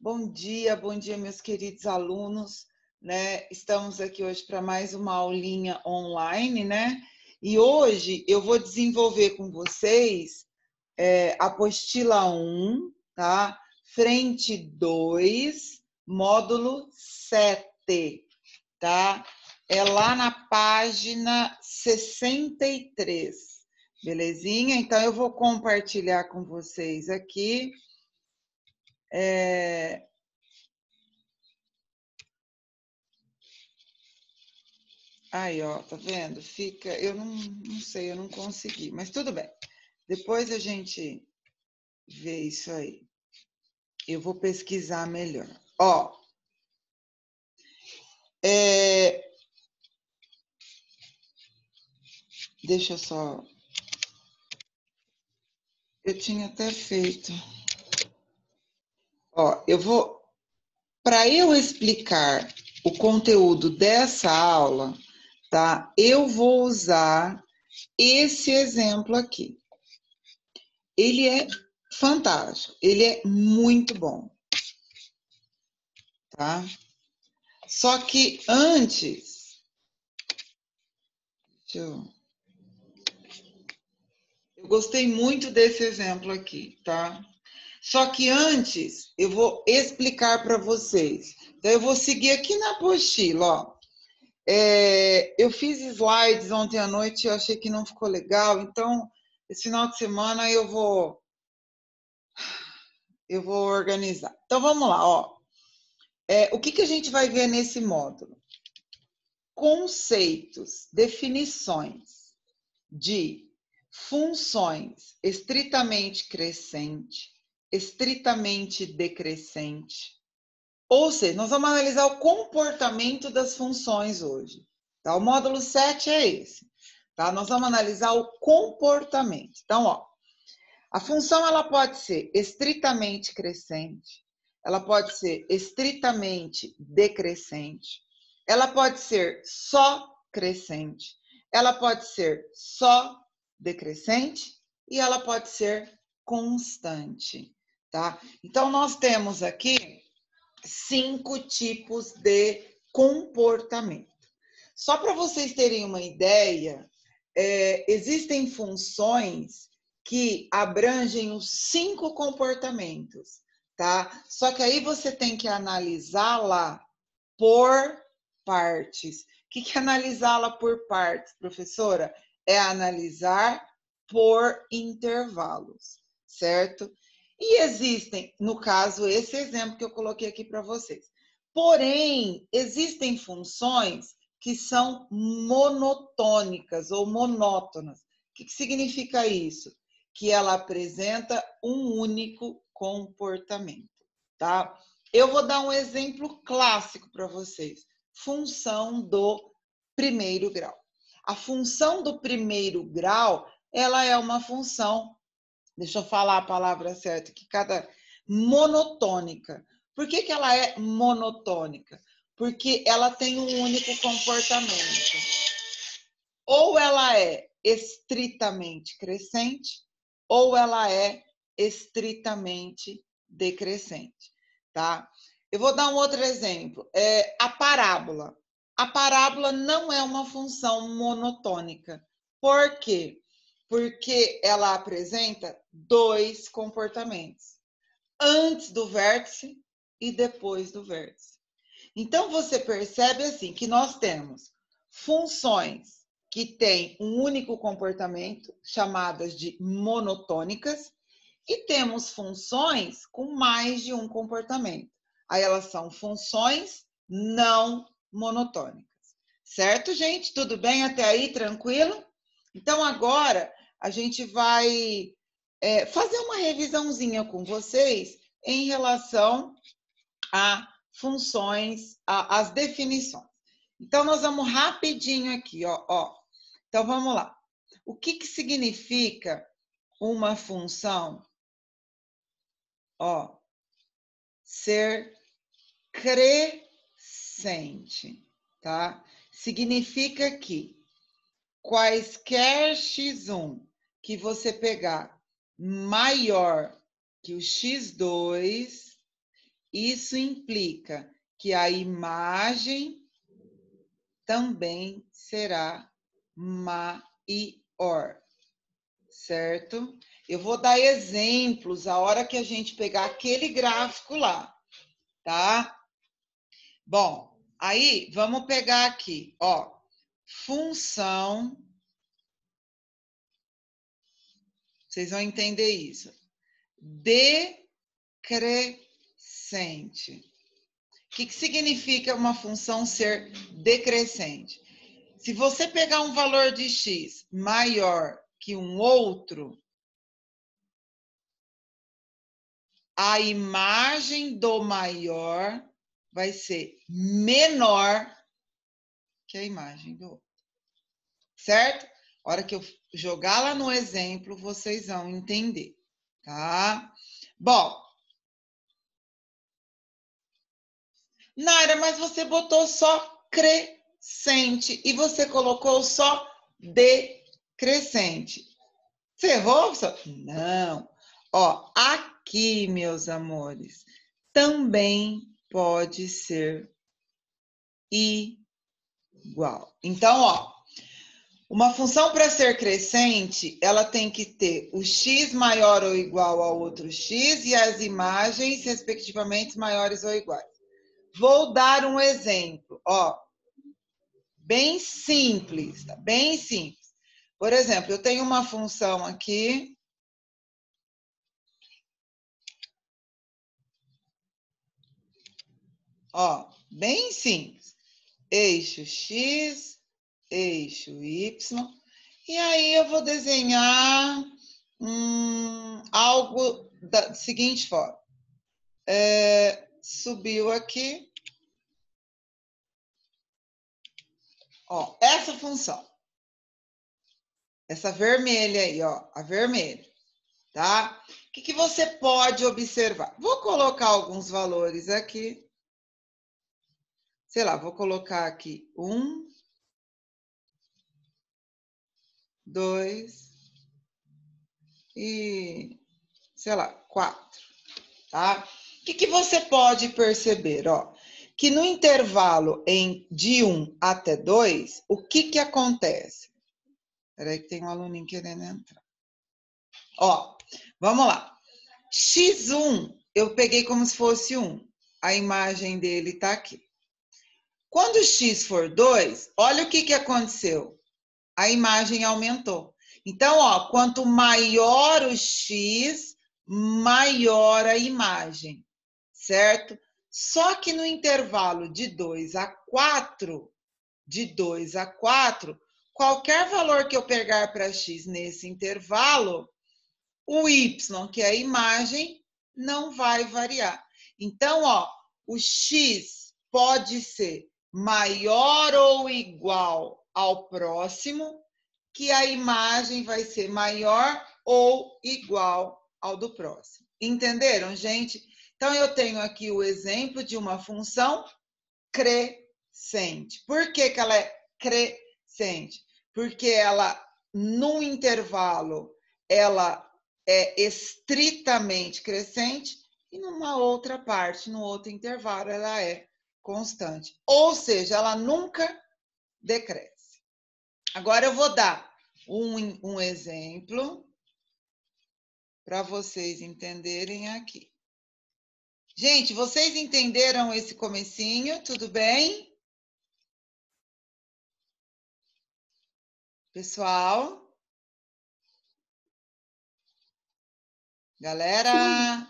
Bom dia, meus queridos alunos, né? Estamos aqui hoje para mais uma aulinha online, né? E hoje eu vou desenvolver com vocês apostila 1, tá? Frente 2, módulo 7, tá? É lá na página 63, belezinha? Então eu vou compartilhar com vocês aqui. Aí, ó, tá vendo? Fica, eu não sei, eu não consegui, mas tudo bem. Depois a gente vê isso aí. Eu vou pesquisar melhor. Ó, deixa eu só... Eu tinha até feito. Ó, eu vou... Para eu explicar o conteúdo dessa aula, tá? Eu vou usar esse exemplo aqui. Ele é fantástico, ele é muito bom, tá? Só que antes, eu gostei muito desse exemplo aqui, tá? Só que antes, eu vou explicar para vocês. Então, eu vou seguir aqui na apostila, ó. Eu fiz slides ontem à noite e eu achei que não ficou legal, então, esse final de semana eu vou organizar. Então, vamos lá, ó. O que a gente vai ver nesse módulo? Conceitos, definições de funções estritamente crescente, estritamente decrescente. Ou seja, nós vamos analisar o comportamento das funções hoje. Tá? O módulo 7 é esse. Tá? Nós vamos analisar o comportamento. Então, ó, a função ela pode ser estritamente crescente, ela pode ser estritamente decrescente, ela pode ser só crescente, ela pode ser só decrescente e ela pode ser constante, tá? Então, nós temos aqui 5 tipos de comportamento. Só para vocês terem uma ideia, existem funções que abrangem os 5 comportamentos, tá? Só que aí você tem que analisá-la por partes. O que é analisá-la por partes, professora? É analisar por intervalos, certo? E existem, no caso, esse exemplo que eu coloquei aqui para vocês. Porém, existem funções que são monotônicas ou monótonas. O que significa isso? Que ela apresenta um único comportamento, tá? Eu vou dar um exemplo clássico para vocês. Função do primeiro grau. A função do primeiro grau, ela é uma função, deixa eu falar a palavra certa, que cada monotônica. Por que ela é monotônica? Porque ela tem um único comportamento. Ou ela é estritamente crescente, ou ela é estritamente decrescente, tá? Eu vou dar um outro exemplo. A parábola. A parábola não é uma função monotônica. Por quê? Porque ela apresenta 2 comportamentos. Antes do vértice e depois do vértice. Então, você percebe assim que nós temos funções que têm um único comportamento, chamadas de monotônicas, e temos funções com mais de um comportamento. Aí elas são funções não monotônicas. Certo, gente? Tudo bem até aí? Tranquilo? Então, agora a gente vai fazer uma revisãozinha com vocês em relação a funções, as definições. Então, nós vamos rapidinho aqui, ó. Então, vamos lá. O que significa uma função, ó, ser crescente, tá? Significa que quaisquer x1 que você pegar maior que o x2, Isso implica que a imagem também será maior, certo? Eu vou dar exemplos a hora que a gente pegar aquele gráfico lá, tá? Bom, aí vamos pegar aqui, ó, função, vocês vão entender isso, decrescente. O que significa uma função ser decrescente? Se você pegar um valor de x maior que um outro, a imagem do maior vai ser menor que a imagem do outro. Certo? A hora que eu jogar lá no exemplo, vocês vão entender, tá? Bom, Naira, mas você botou só crescente e você colocou só decrescente. Você errou? Não. Ó, aqui, meus amores, também pode ser igual. Então, ó, uma função para ser crescente, ela tem que ter o x maior ou igual ao outro x e as imagens, respectivamente, maiores ou iguais. Vou dar um exemplo, ó, bem simples, tá? Bem simples. Por exemplo, eu tenho uma função aqui, ó, bem simples. Eixo x, eixo y, e aí eu vou desenhar algo da seguinte forma. Subiu aqui, ó, essa função, essa vermelha aí, ó, a vermelha, tá? O que você pode observar? Vou colocar alguns valores aqui, sei lá, vou colocar aqui 1, 2 e, sei lá, 4, tá? O que você pode perceber, ó? Que no intervalo de 1 até 2, o que acontece? Espera que tem um aluninho querendo entrar. Ó, vamos lá. X1, eu peguei como se fosse 1. A imagem dele está aqui. Quando x for 2, olha o que aconteceu. A imagem aumentou. Então, ó, quanto maior o x, maior a imagem, certo? Só que no intervalo de 2 a 4, qualquer valor que eu pegar para x nesse intervalo, o y, que é a imagem, não vai variar. Então, ó, o x pode ser maior ou igual ao próximo, que a imagem vai ser maior ou igual ao do próximo. Entenderam, gente? Então, eu tenho aqui o exemplo de uma função crescente. Por que ela é crescente? Porque ela, no intervalo, ela é estritamente crescente e numa outra parte, no outro intervalo, ela é constante. Ou seja, ela nunca decresce. Agora eu vou dar um exemplo para vocês entenderem aqui. Gente, vocês entenderam esse comecinho? Tudo bem? Pessoal? Galera? Sim.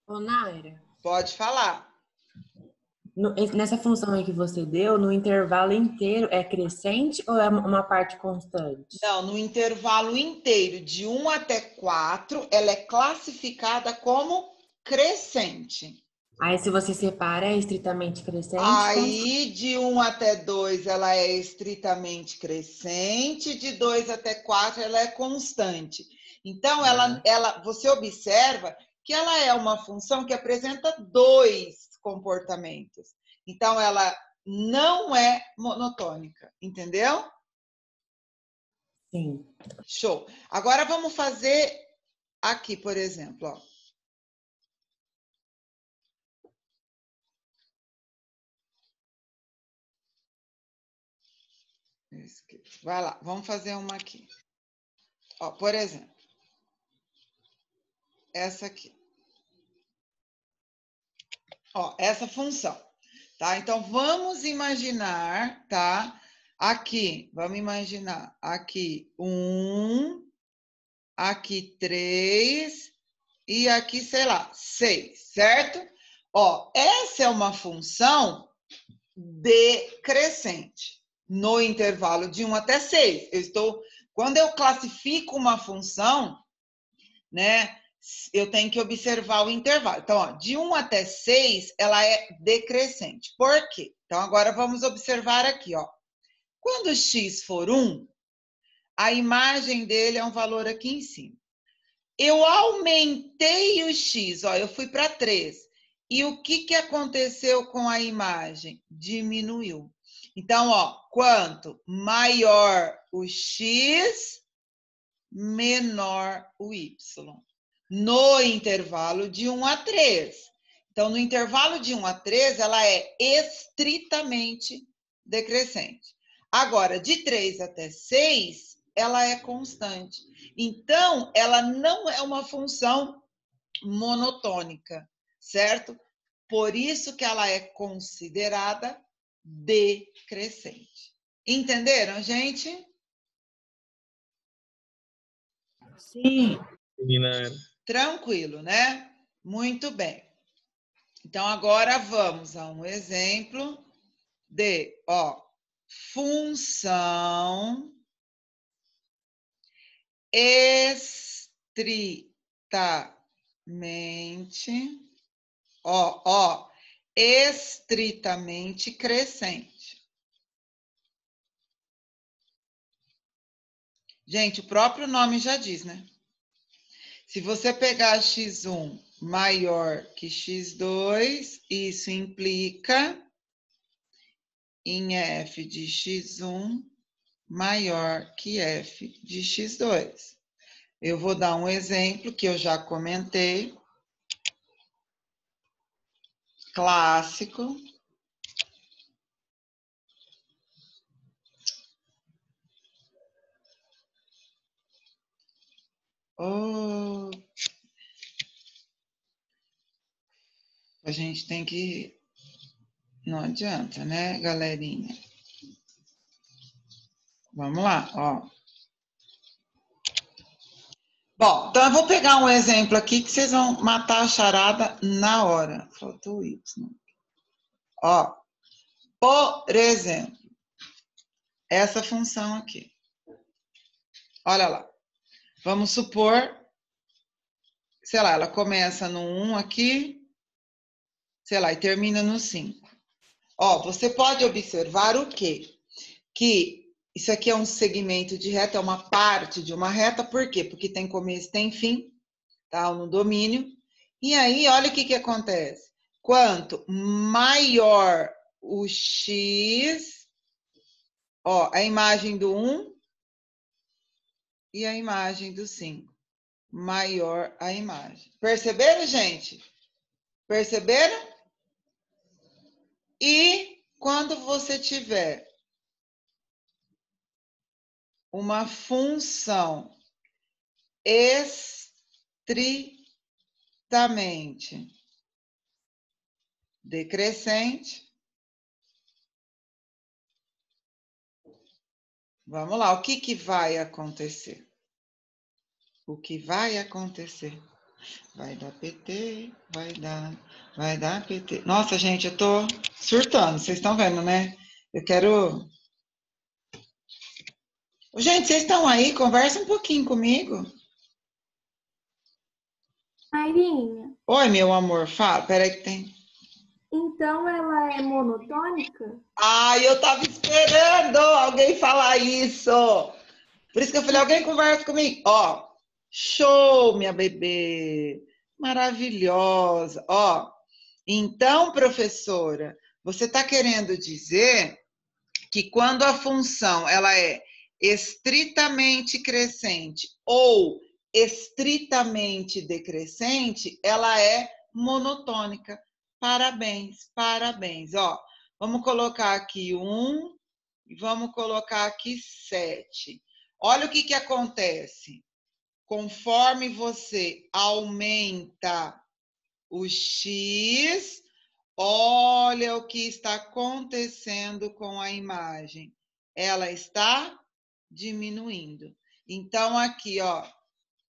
Ô, Naira, Pode falar. nessa função aí que você deu, no intervalo inteiro, é crescente ou é uma parte constante? Não, no intervalo inteiro, de 1 até 4, ela é classificada como crescente. Aí, se você separa, é estritamente crescente, constante. Aí, de 1 até 2, ela é estritamente crescente, de 2 até 4, ela é constante. Então, você observa que ela é uma função que apresenta dois comportamentos. Então, ela não é monotônica, entendeu? Sim. Show. Agora, vamos fazer aqui, por exemplo, ó. Vai lá, vamos fazer uma aqui. Ó, por exemplo, essa aqui. Ó, essa função, tá? Então, vamos imaginar, tá? Aqui, vamos imaginar aqui 1, aqui 3 e aqui, sei lá, 6, certo? Ó, essa é uma função decrescente no intervalo de 1 até 6. Quando eu classifico uma função, né, eu tenho que observar o intervalo. Então, ó, de 1 até 6, ela é decrescente. Por quê? Então, agora vamos observar aqui, ó. Quando x for 1, a imagem dele é um valor aqui em cima. Eu aumentei o x, ó, eu fui para 3. E o que aconteceu com a imagem? Diminuiu. Então, ó, quanto maior o x, menor o y. No intervalo de 1 a 3. Então, no intervalo de 1 a 3, ela é estritamente decrescente. Agora, de 3 até 6, ela é constante. Então, ela não é uma função monotônica, certo? Por isso que ela é considerada decrescente. Entenderam, gente? Sim. Tranquilo, né? Muito bem. Então, agora vamos a um exemplo de, ó, função estritamente, estritamente crescente. Gente, o próprio nome já diz, né? Se você pegar x1 maior que x2, isso implica em f de x1 maior que f de x2. Eu vou dar um exemplo que eu já comentei, clássico. Oh, a gente tem que... Não adianta, né, galerinha? Vamos lá, ó. Bom, então eu vou pegar um exemplo aqui que vocês vão matar a charada na hora. Faltou o Y. Ó, por exemplo, essa função aqui. Olha lá. Vamos supor, sei lá, ela começa no 1 aqui, sei lá, e termina no 5. Ó, você pode observar o quê? Que isso aqui é um segmento de reta, é uma parte de uma reta, por quê? Porque tem começo, tem fim, tá? No domínio. E aí, olha o que acontece. Quanto maior o x, ó, a imagem do 1 e a imagem do 5. Maior a imagem. Perceberam, gente? Perceberam? E quando você tiver uma função estritamente decrescente, vamos lá, o que vai acontecer? O que vai acontecer? Vai dar PT, vai dar PT. Nossa, gente, eu tô surtando, vocês estão vendo, né? Eu quero... Gente, vocês estão aí? Conversa um pouquinho comigo. Airinha, Oi, meu amor, fala. Peraí que tem... então ela é monotônica? Ai, eu tava esperando alguém falar isso. Por isso que eu falei, alguém conversa comigo. Ó, show, minha bebê. Maravilhosa. Ó, então, professora, você está querendo dizer que quando a função ela é estritamente crescente ou estritamente decrescente, ela é monotônica. Parabéns, parabéns. Ó, vamos colocar aqui 1, E vamos colocar aqui 7. Olha o que acontece. Conforme você aumenta o x, olha o que está acontecendo com a imagem. Ela está diminuindo. Então, aqui, ó,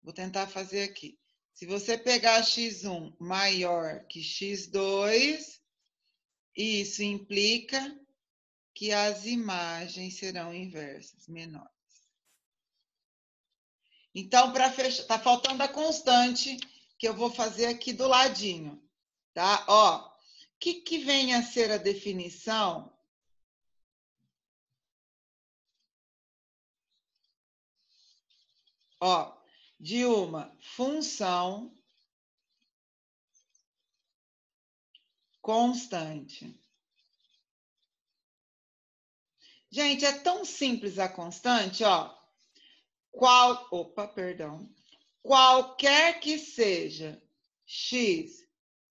vou tentar fazer aqui. Se você pegar x1 maior que x2, isso implica que as imagens serão inversas, menores. Então, para fechar, tá faltando a constante que eu vou fazer aqui do ladinho, tá? Ó, o que vem a ser a definição? Ó, de uma função constante. Gente, é tão simples a constante, ó. Qualquer que seja x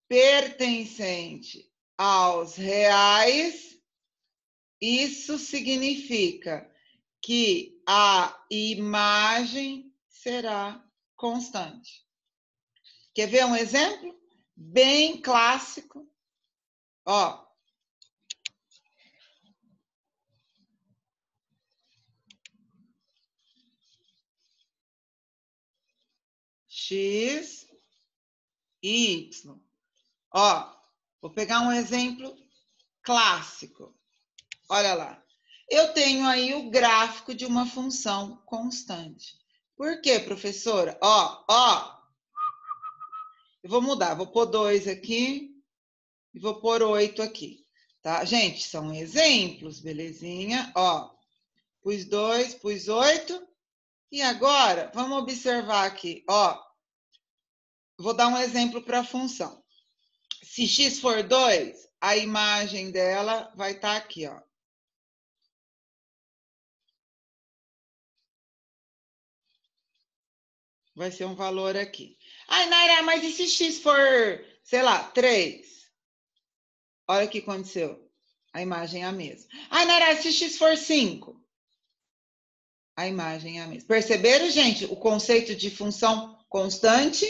pertencente aos reais, isso significa que a imagem será constante. Quer ver um exemplo? Bem clássico. Ó. X e Y. Ó, vou pegar um exemplo clássico. Olha lá. Eu tenho aí o gráfico de uma função constante. Por quê, professora? Ó. Eu vou mudar, vou pôr 2 aqui e vou pôr 8 aqui. Tá? Gente, são exemplos, belezinha? Ó, pus 2, pus 8. E agora, vamos observar aqui. Ó, vou dar um exemplo para a função. Se x for 2, a imagem dela vai estar aqui, ó. Vai ser um valor aqui. Ai, Naira, mas e se x for, sei lá, 3? Olha o que aconteceu. A imagem é a mesma. Ai, Naira, se x for 5? A imagem é a mesma. Perceberam, gente, o conceito de função constante?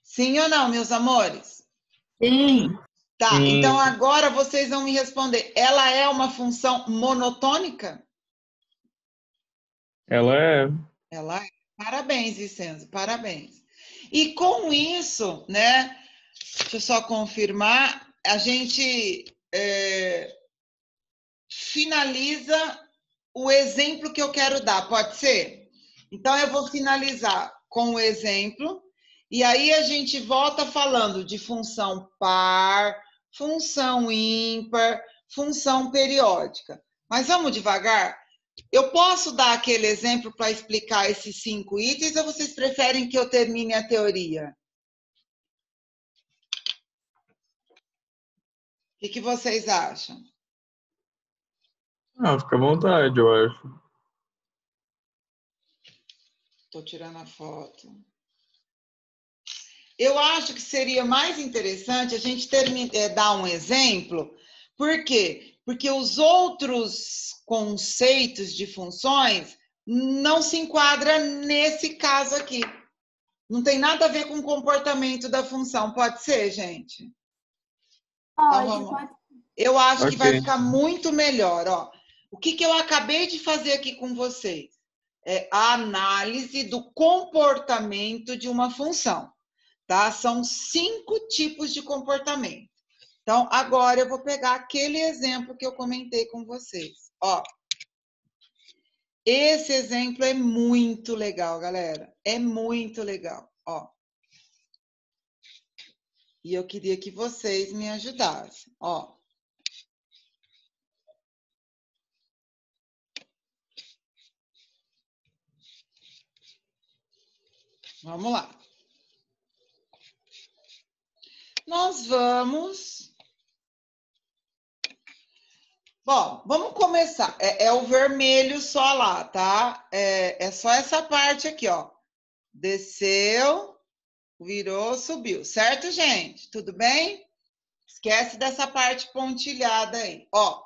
Sim ou não, meus amores? Sim. Tá, Sim. então agora vocês vão me responder. Ela é uma função monotônica? Ela é. Ela é. Parabéns, Vicenzo, parabéns. E com isso, né? Deixa eu só confirmar, a gente finaliza o exemplo que eu quero dar, pode ser? Então, eu vou finalizar com o exemplo, e aí a gente volta falando de função par, função ímpar, função periódica. Mas vamos devagar? Eu posso dar aquele exemplo para explicar esses 5 itens, ou vocês preferem que eu termine a teoria? O que vocês acham? Ah, fica à vontade, eu acho. Estou tirando a foto. Eu acho que seria mais interessante a gente dar um exemplo. Por quê? Porque os outros conceitos de funções não se enquadram nesse caso aqui. Não tem nada a ver com o comportamento da função. Pode ser, gente? Pode. Eu acho que vai Ok. ficar muito melhor. Ó. O que eu acabei de fazer aqui com vocês? É a análise do comportamento de uma função. Tá? São 5 tipos de comportamento. Então, agora eu vou pegar aquele exemplo que eu comentei com vocês. Ó, esse exemplo é muito legal, galera. É muito legal. Ó. E eu queria que vocês me ajudassem. Ó. Vamos lá. Nós vamos... Bom, vamos começar. É o vermelho só lá, tá? É só essa parte aqui, ó. Desceu, virou, subiu. Certo, gente? Tudo bem? Esquece dessa parte pontilhada aí. Ó,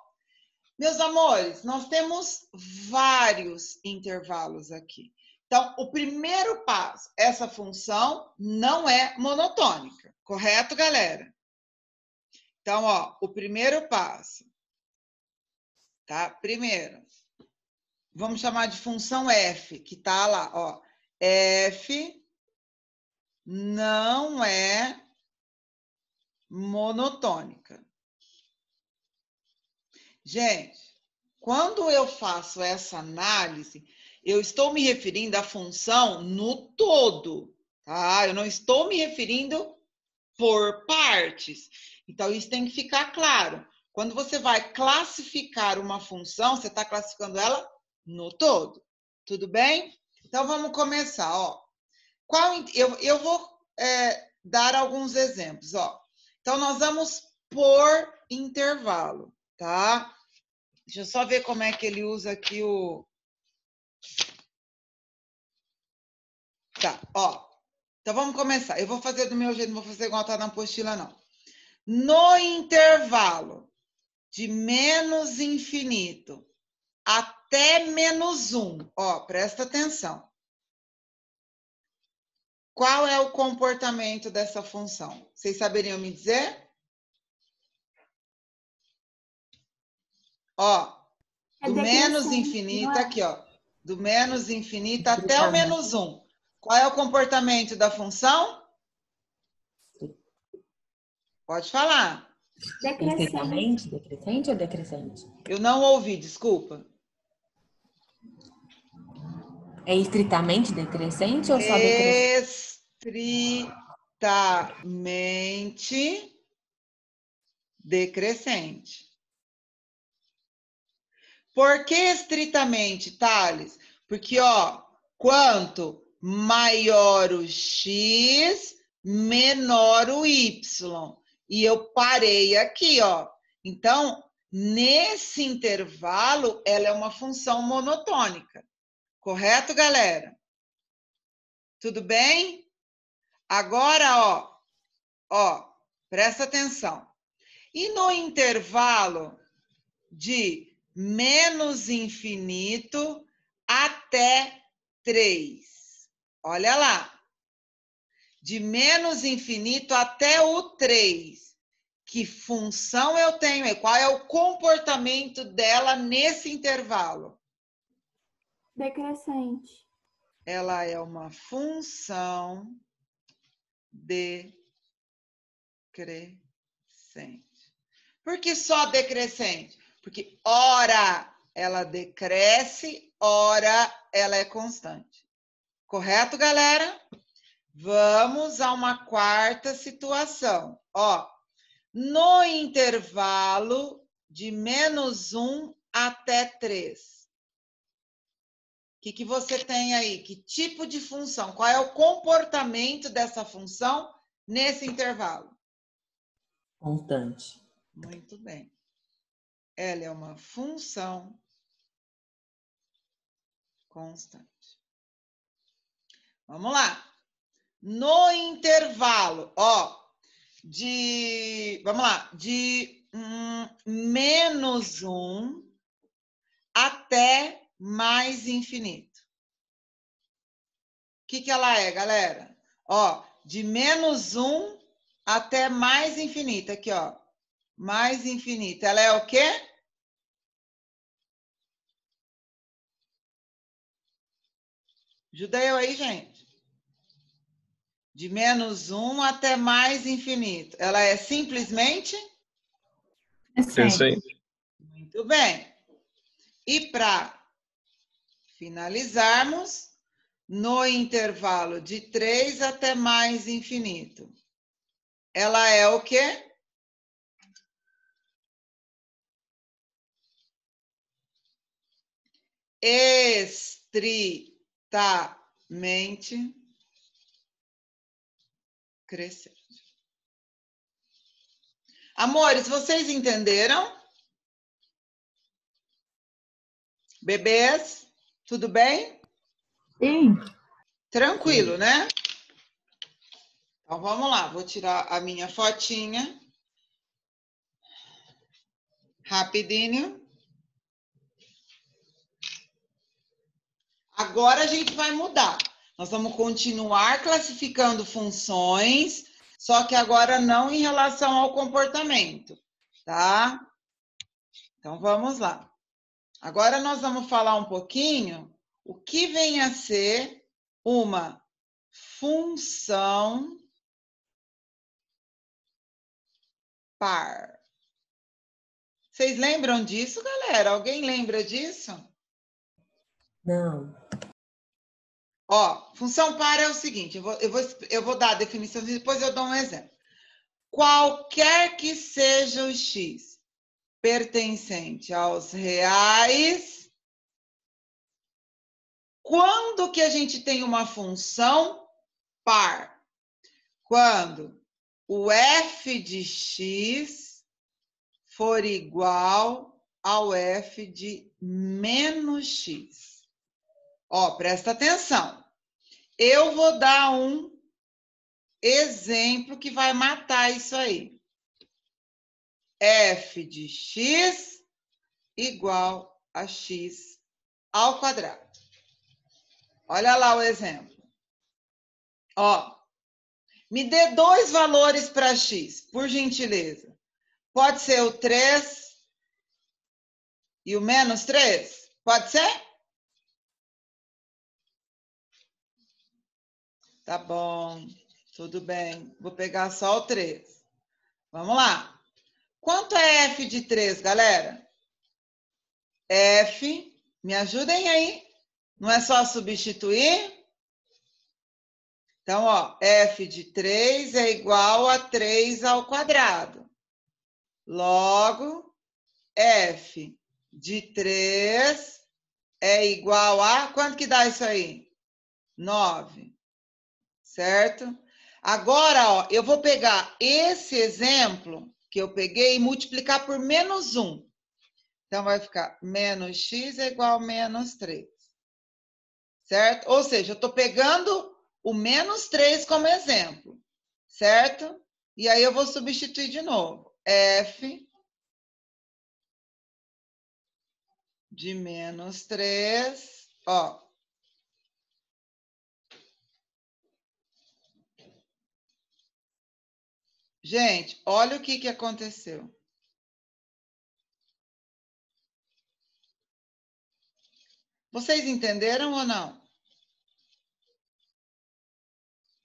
meus amores, nós temos vários intervalos aqui. Então, o primeiro passo, essa função não é monotônica, correto, galera? Então, ó, o primeiro passo, tá? Primeiro, vamos chamar de função f, que tá lá, ó. F não é monotônica. Gente, quando eu faço essa análise, eu estou me referindo à função no todo, tá? Eu não estou me referindo por partes. Então, isso tem que ficar claro. Quando você vai classificar uma função, você está classificando ela no todo. Tudo bem? Então, vamos começar. Ó. Eu vou dar alguns exemplos. Ó. Então, nós vamos por intervalo, tá? Deixa eu só ver como é que ele usa aqui o... Tá, ó. Então, vamos começar. Eu vou fazer do meu jeito, não vou fazer igual tá na apostila, não. No intervalo de menos infinito até menos 1, ó, presta atenção. Qual é o comportamento dessa função? Vocês saberiam me dizer? Ó, do menos infinito, aqui, ó. Do menos infinito até o menos 1. Qual é o comportamento da função? Pode falar. Decrescente. Decrescente ou decrescente? Eu não ouvi, desculpa. É estritamente decrescente ou só decrescente? Estritamente decrescente. Por que estritamente, Thales? Porque, ó, quanto maior o x, menor o y. E eu parei aqui, ó. Então, nesse intervalo, ela é uma função monotônica. Correto, galera? Tudo bem? Agora, ó, presta atenção. E no intervalo de menos infinito até 3. Olha lá. De menos infinito até o 3. Que função eu tenho aí? Qual é o comportamento dela nesse intervalo? Decrescente. Ela é uma função decrescente. Por que só decrescente? Porque ora ela decresce, ora ela é constante. Correto, galera? Vamos a uma quarta situação. Ó, no intervalo de menos 1 até 3. O que você tem aí? Que tipo de função? Qual é o comportamento dessa função nesse intervalo? Constante. Muito bem. Ela é uma função constante. Vamos lá. No intervalo, ó, vamos lá, de menos 1 até mais infinito. O que ela é, galera? Ó, de menos 1 até mais infinito. Aqui, ó. Mais infinito. Ela é o quê? Ajuda eu aí, gente. De menos 1 até mais infinito. Ela é simplesmente? Crescente. Muito bem. E para finalizarmos, no intervalo de 3 até mais infinito. Ela é o quê? Estritamente crescente. Amores, vocês entenderam? Bebês, tudo bem? Sim. Tranquilo, né? Então, vamos lá. Vou tirar a minha fotinha Rapidinho. Agora a gente vai mudar. Nós vamos continuar classificando funções, só que agora não em relação ao comportamento, tá? Então, vamos lá. Agora nós vamos falar um pouquinho o que vem a ser uma função par. Vocês lembram disso, galera? Alguém lembra disso? Não. Ó, função par é o seguinte, eu vou dar a definição e depois eu dou um exemplo. Qualquer que seja o x pertencente aos reais, quando que a gente tem uma função par? Quando o f de x for igual ao f de menos x. Ó, presta atenção. Eu vou dar um exemplo que vai matar isso aí. F de x igual a x ao quadrado. Olha lá o exemplo. Ó, me dê dois valores para x, por gentileza. Pode ser o 3 e o menos 3? Pode ser? Tá bom, tudo bem. Vou pegar só o 3. Vamos lá. Quanto é f de 3, galera? F, me ajudem aí. Não é só substituir? Então, ó, f de 3 é igual a 3 ao quadrado. Logo, f de 3 é igual a... Quanto que dá isso aí? 9. Certo? Agora, ó, eu vou pegar esse exemplo que eu peguei e multiplicar por menos 1. Então, vai ficar menos x é igual a menos 3. Certo? Ou seja, eu estou pegando o menos 3 como exemplo. Certo? E aí eu vou substituir de novo. F de menos 3, ó. Gente, olha o que aconteceu. Vocês entenderam ou não?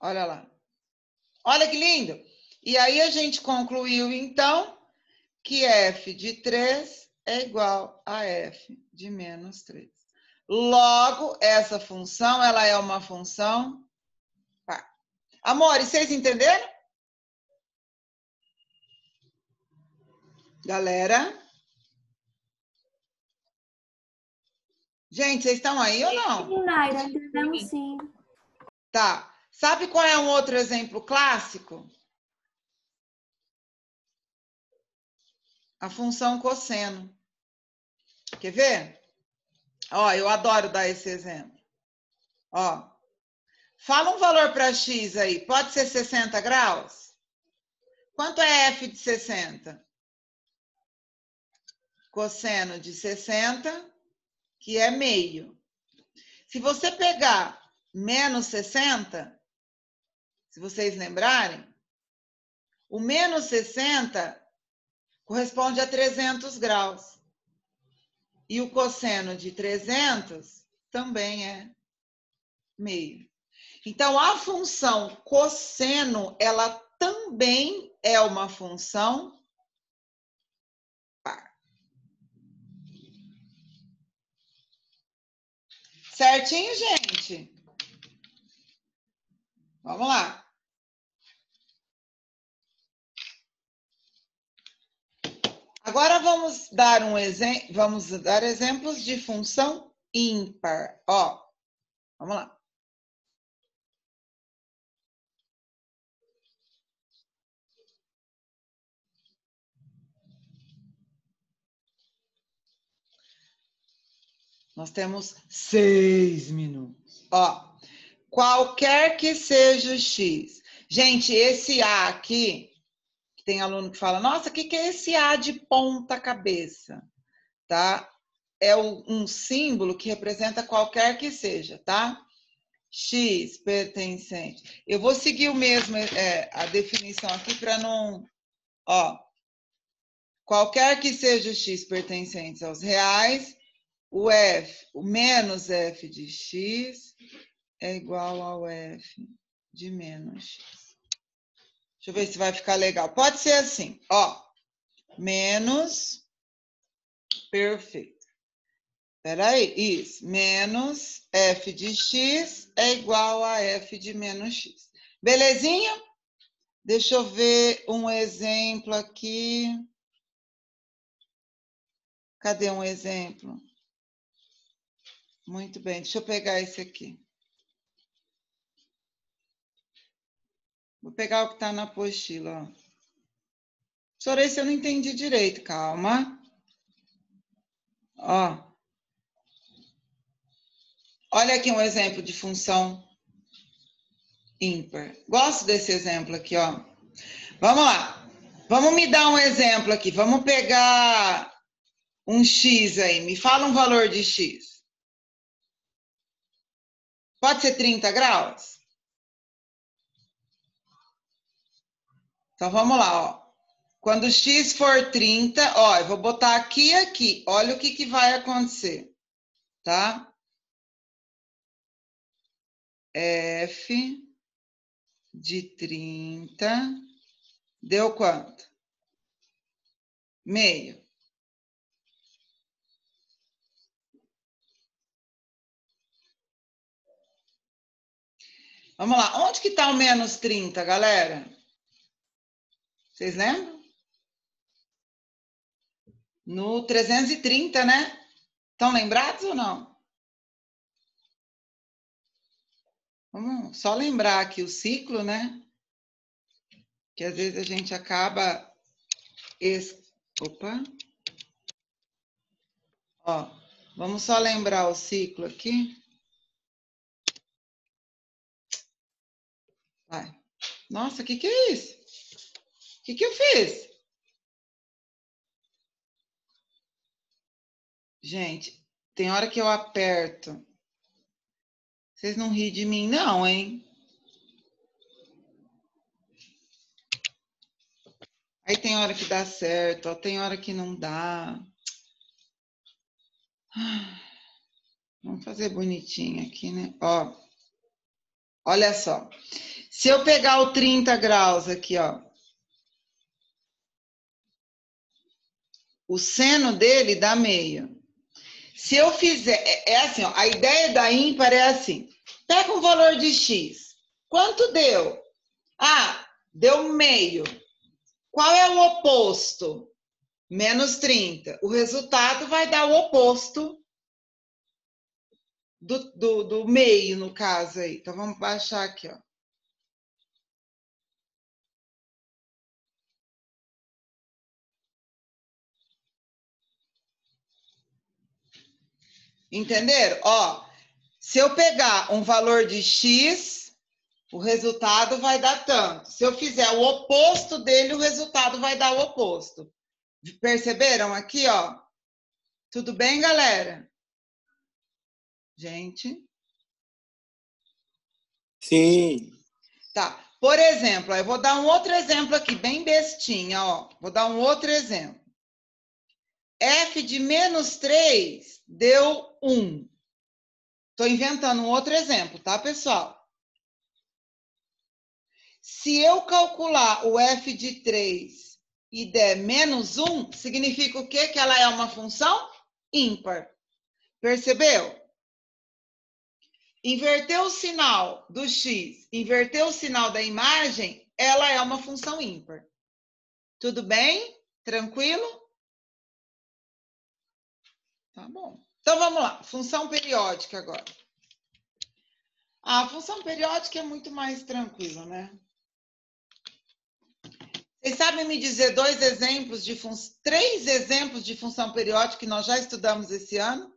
Olha lá. Olha que lindo! E aí a gente concluiu, então, que f de 3 é igual a f de menos 3. Logo, essa função, ela é uma função par. Amores, vocês entenderam? Galera? Gente, vocês estão aí ou não? Sim, Naira, entendemos sim. Tá. Sabe qual é um outro exemplo clássico? A função cosseno. Quer ver? Ó, eu adoro dar esse exemplo. Ó, fala um valor para x aí. Pode ser 60 graus? Quanto é f de 60? Cosseno de 60, que é meio. Se você pegar menos 60, se vocês lembrarem, o menos 60 corresponde a 300 graus. E o cosseno de 300 também é meio. Então, a função cosseno, ela também é uma função par. Certinho, gente? Vamos lá. Agora vamos dar exemplos de função ímpar. Ó, vamos lá. Nós temos 6 minutos. Ó, qualquer que seja o x. Gente, esse A aqui tem aluno que fala, nossa, o que é esse A de ponta cabeça? Tá? É um símbolo que representa qualquer que seja, tá? X pertencente. Eu vou seguir o mesmo, a definição aqui para não... Ó, qualquer que seja o X pertencente aos reais, o menos F de X é igual ao F de menos X. Deixa eu ver se vai ficar legal. Pode ser assim, ó. Menos... Perfeito. Espera aí, isso. Menos F de X é igual a F de menos X. Belezinha? Deixa eu ver um exemplo aqui. Cadê um exemplo? Muito bem, deixa eu pegar esse aqui. Vou pegar o que está na apostila. Ó. Professora, esse eu não entendi direito, calma. Ó. Olha aqui um exemplo de função ímpar. Gosto desse exemplo aqui, ó. Vamos lá. Vamos me dar um exemplo aqui. Vamos pegar um X aí. Me fala um valor de X. Pode ser 30 graus? Então, vamos lá, ó. Quando X for 30, ó, eu vou botar aqui e aqui. Olha o que vai acontecer, tá? F de 30 deu quanto? Meio. Vamos lá. Onde que está o menos 30, galera? Vocês lembram? No 330, né? Estão lembrados ou não? Vamos só lembrar aqui o ciclo, né? Que às vezes a gente acaba... Opa! Ó, vamos só lembrar o ciclo aqui. Vai. Nossa, o que é isso? O que eu fiz? Gente, tem hora que eu aperto. Vocês não riem de mim, não, hein? Aí tem hora que dá certo, ó, tem hora que não dá. Vamos fazer bonitinho aqui, né? Ó, olha só. Se eu pegar o 30 graus aqui, ó. O seno dele dá meio. Se eu fizer... É assim, ó. A ideia da ímpar é assim. Pega um valor de X. Quanto deu? Ah, deu meio. Qual é o oposto? Menos 30. O resultado vai dar o oposto do meio, no caso aí. Então, vamos baixar aqui, ó. Entenderam? Ó, se eu pegar um valor de X, o resultado vai dar tanto. Se eu fizer o oposto dele, o resultado vai dar o oposto. Perceberam aqui, ó? Tudo bem, galera? Gente? Sim. Tá. Por exemplo, eu vou dar um outro exemplo aqui, bem bestinha, ó. Vou dar um outro exemplo. F de menos 3 deu 1. Estou inventando um outro exemplo, tá, pessoal? Se eu calcular o F de 3 e der menos 1, significa o quê? Que ela é uma função ímpar. Percebeu? Inverter o sinal do X, inverter o sinal da imagem, ela é uma função ímpar. Tudo bem? Tranquilo? Tá bom. Então, vamos lá. Função periódica agora. A função periódica é muito mais tranquila, né? Vocês sabem me dizer três exemplos de função periódica que nós já estudamos esse ano?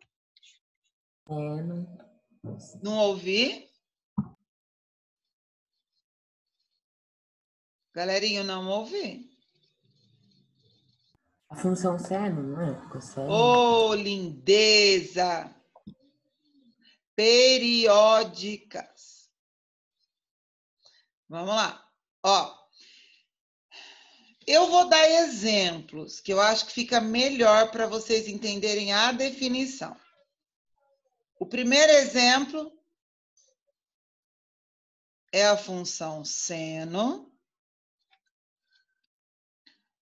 Não ouvi? Galerinha, eu não ouvi. A função seno, não é? Cosseno. Oh, lindeza! Periódicas. Vamos lá. Ó, eu vou dar exemplos que eu acho que fica melhor para vocês entenderem a definição. O primeiro exemplo é a função seno.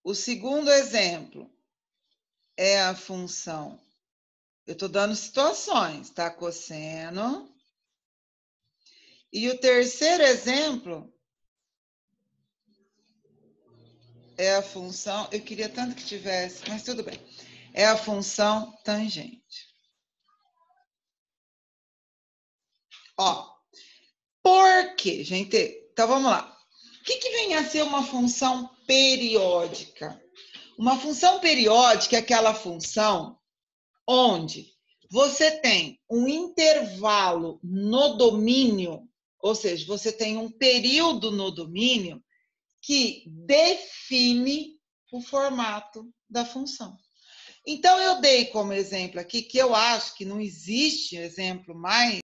O segundo exemplo é a função... Eu estou dando situações, tá? Cosseno. E o terceiro exemplo é a função... Eu queria tanto que tivesse, mas tudo bem. É a função tangente. Ó, por quê, gente? Então, vamos lá. O que vem a ser uma função periódica? Uma função periódica é aquela função onde você tem um intervalo no domínio, ou seja, você tem um período no domínio que define o formato da função. Então, eu dei como exemplo aqui que eu acho que não existe exemplo mais